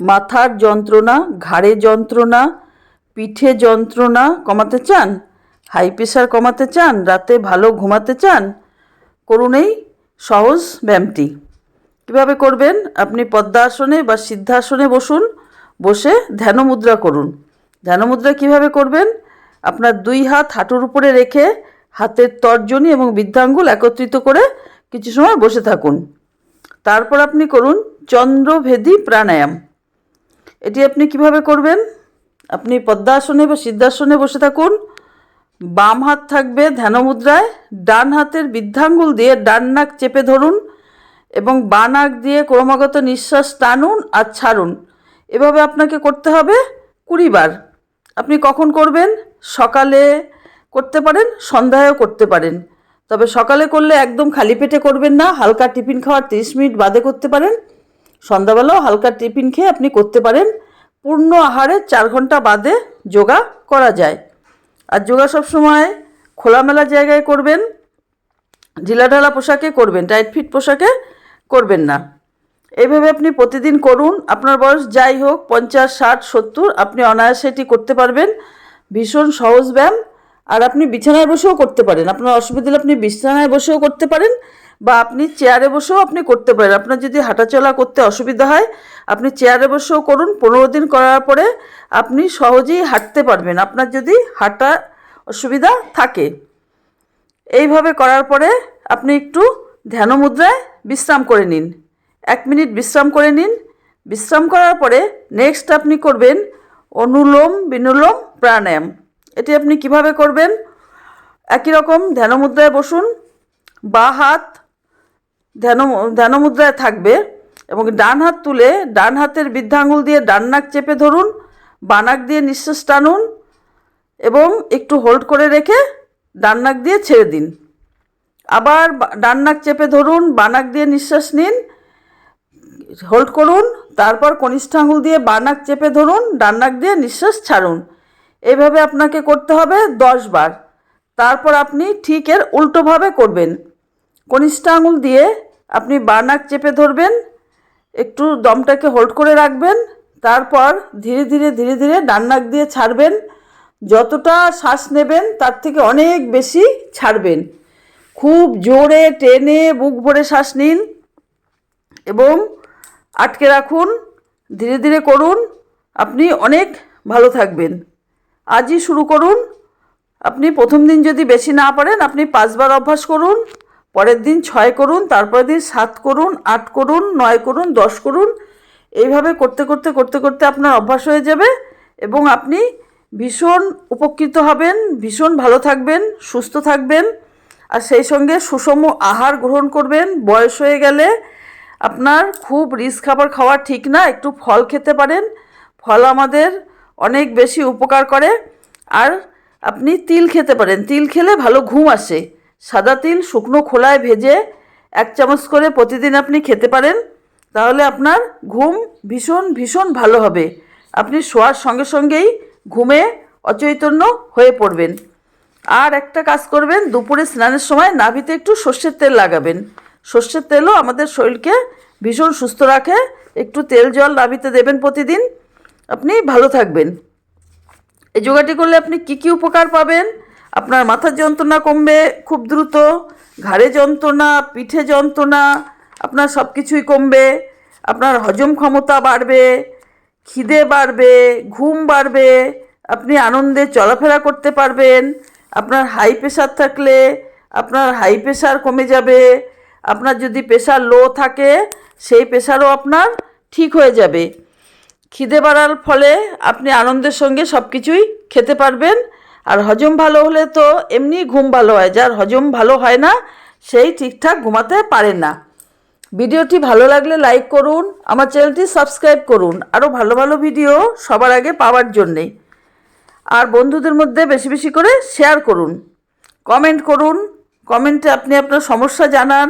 মাথার যন্ত্রণা, ঘাড়ে যন্ত্রণা, পিঠে যন্ত্রণা কমাতে চান, হাই প্রেশার কমাতে চান, রাতে ভালো ঘুমাতে চান, করুন এই সহজ ব্যায়ামটি। কীভাবে করবেন? আপনি পদ্মাসনে বা সিদ্ধাসনে বসুন, বসে ধ্যানমুদ্রা করুন। ধ্যানমুদ্রা কীভাবে করবেন? আপনার দুই হাত হাঁটুর উপরে রেখে হাতের তর্জনী এবং বৃদ্ধাঙ্গুল একত্রিত করে কিছু সময় বসে থাকুন। তারপর আপনি করুন চন্দ্রভেদী প্রাণায়াম। এটি আপনি কিভাবে করবেন? আপনি পদ্মাসনে বা সিদ্ধাসনে বসে থাকুন, বাম হাত থাকবে ধ্যানমুদ্রায়, ডান হাতের বৃদ্ধাঙ্গুল দিয়ে ডান নাক চেপে ধরুন এবং বাঁ নাক দিয়ে ক্রমাগত নিঃশ্বাস টানুন আর ছাড়ুন। এভাবে আপনাকে করতে হবে 20 বার। আপনি কখন করবেন? সকালে করতে পারেন, সন্ধ্যায়ও করতে পারেন। তবে সকালে করলে একদম খালি পেটে করবেন না, হালকা টিফিন খাওয়ার 30 মিনিট বাদে করতে পারেন। সন্ধ্যাবেলাও হালকা টিফিন খেয়ে আপনি করতে পারেন। পূর্ণ আহারে 4 ঘন্টা বাদে যোগা করা যায়। আর যোগা সবসময় খোলামেলা জায়গায় করবেন, ঢিলাঢালা পোশাকে করবেন, টাইট ফিট পোশাকে করবেন না। এইভাবে আপনি প্রতিদিন করুন। আপনার বয়স যাই হোক, 50, 60, 70, আপনি অনায়াসে এটি করতে পারবেন। ভীষণ সহজ ব্যায়াম। আর আপনি বিছানায় বসেও করতে পারেন। আপনার অসুবিধা হলে আপনি বিছানায় বসেও করতে পারেন বা আপনি চেয়ারে বসেও আপনি করতে পারেন। আপনার যদি হাঁটাচলা করতে অসুবিধা হয়, আপনি চেয়ারে বসেও করুন। 15 দিন করার পরে আপনি সহজেই হাঁটতে পারবেন, আপনার যদি হাঁটা অসুবিধা থাকে। এইভাবে করার পরে আপনি একটু ধ্যানমুদ্রায় বিশ্রাম করে নিন। 1 মিনিট বিশ্রাম করে নিন। বিশ্রাম করার পরে নেক্সট আপনি করবেন অনুলোম বিনুলোম প্রাণায়াম। এটি আপনি কিভাবে করবেন? একই রকম ধ্যানমুদ্রায় বসুন, বাঁ হাত ধ্যানমুদ্রায় থাকবে এবং ডান হাত তুলে ডান হাতের বৃদ্ধাঙ্গুল দিয়ে ডান নাক চেপে ধরুন, বাঁ নাক দিয়ে নিঃশ্বাস টানুন এবং একটু হোল্ড করে রেখে ডান নাক দিয়ে ছেড়ে দিন। আবার ডান নাক চেপে ধরুন, বাঁ নাক দিয়ে নিঃশ্বাস নিন, হোল্ড করুন, তারপর কনিষ্ঠ আঙুল দিয়ে বাঁ নাক চেপে ধরুন, ডান নাক দিয়ে নিঃশ্বাস ছাড়ুন। এইভাবে আপনাকে করতে হবে 10 বার। তারপর আপনি ঠিক এর উল্টোভাবে করবেন। কনিষ্ঠ আঙুল দিয়ে আপনি বাঁ নাক চেপে ধরবেন, একটু দমটাকে হোল্ড করে রাখবেন, তারপর ধীরে ধীরে ধীরে ধীরে ডান নাক দিয়ে ছাড়বেন। যতটা শ্বাস নেবেন তার থেকে অনেক বেশি ছাড়বেন। খুব জোরে টেনে বুক ভরে শ্বাস নিন এবং আটকে রাখুন। ধীরে ধীরে করুন, আপনি অনেক ভালো থাকবেন। আজই শুরু করুন। আপনি প্রথম দিন যদি বেশি না পারেন, আপনি 5 বার অভ্যাস করুন, পরের দিন 6 করুন, তারপরের দিন 7 করুন, 8 করুন, 9 করুন, 10 করুন। এইভাবে করতে করতে করতে করতে আপনার অভ্যাস হয়ে যাবে এবং আপনি ভীষণ উপকৃত হবেন, ভীষণ ভালো থাকবেন, সুস্থ থাকবেন। আর সেই সঙ্গে সুষম আহার গ্রহণ করবেন। বয়স হয়ে গেলে আপনার খুব রিচ খাবার খাওয়া ঠিক না, একটু ফল খেতে পারেন। ফল আমাদের অনেক বেশি উপকার করে। আর আপনি তিল খেতে পারেন, তিল খেলে ভালো ঘুম আসে। সাদা তিল শুকনো খোলায় ভেজে 1 চামচ করে প্রতিদিন আপনি খেতে পারেন। তাহলে আপনার ঘুম ভীষণ ভীষণ ভালো হবে। আপনি শোয়ার সঙ্গে সঙ্গেই ঘুমে অচৈতন্য হয়ে পড়বেন। আর একটা কাজ করবেন, দুপুরে স্নানের সময় নাভিতে একটু সর্ষের তেল লাগাবেন। সর্ষের তেলও আমাদের শরীরকে ভীষণ সুস্থ রাখে। একটু তেল জল নাভিতে দেবেন প্রতিদিন, আপনি ভালো থাকবেন। এই যোগাটি করলে আপনি কি কি উপকার পাবেন? আপনার মাথার যন্ত্রণা কমবে খুব দ্রুত, ঘাড়ে যন্ত্রণা, পিঠে যন্ত্রণা, আপনার সব কিছুই কমবে। আপনার হজম ক্ষমতা বাড়বে, খিদে বাড়বে, ঘুম বাড়বে, আপনি আনন্দে চলাফেরা করতে পারবেন। আপনার হাই প্রেশার থাকলে আপনার হাই প্রেশার কমে যাবে। আপনার যদি প্রেশার লো থাকে, সেই প্রেশারও আপনার ঠিক হয়ে যাবে। খিদে বাড়ার ফলে আপনি আনন্দের সঙ্গে সব কিছুই খেতে পারবেন। আর হজম ভালো হলে তো এমনি ঘুম ভালো হয়, যার হজম ভালো হয় না সেই ঠিকঠাক ঘুমাতে পারেন না। ভিডিওটি ভালো লাগলে লাইক করুন, আমার চ্যানেলটি সাবস্ক্রাইব করুন আরও ভালো ভালো ভিডিও সবার আগে পাওয়ার জন্যে। আর বন্ধুদের মধ্যে বেশি বেশি করে শেয়ার করুন, কমেন্ট করুন। কমেন্টে আপনি আপনার সমস্যা জানান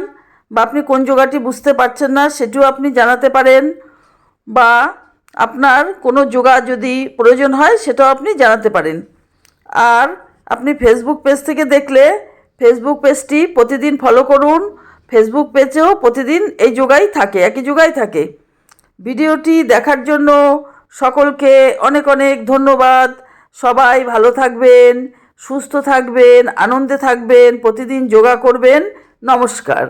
বা আপনি কোন যোগাটি বুঝতে পারছেন না সেটিও আপনি জানাতে পারেন, বা আপনার কোনো যোগা যদি প্রয়োজন হয় সেটাও আপনি জানাতে পারেন। আর আপনি ফেসবুক পেজ থেকে দেখলে ফেসবুক পেজটি প্রতিদিন ফলো করুন। ফেসবুক পেজেও প্রতিদিন এই যোগাই থাকে, একই যোগাই থাকে। ভিডিওটি দেখার জন্য সকলকে অনেক অনেক ধন্যবাদ। সবাই ভালো থাকবেন, সুস্থ থাকবেন, আনন্দে থাকবেন, প্রতিদিন যোগা করবেন। নমস্কার।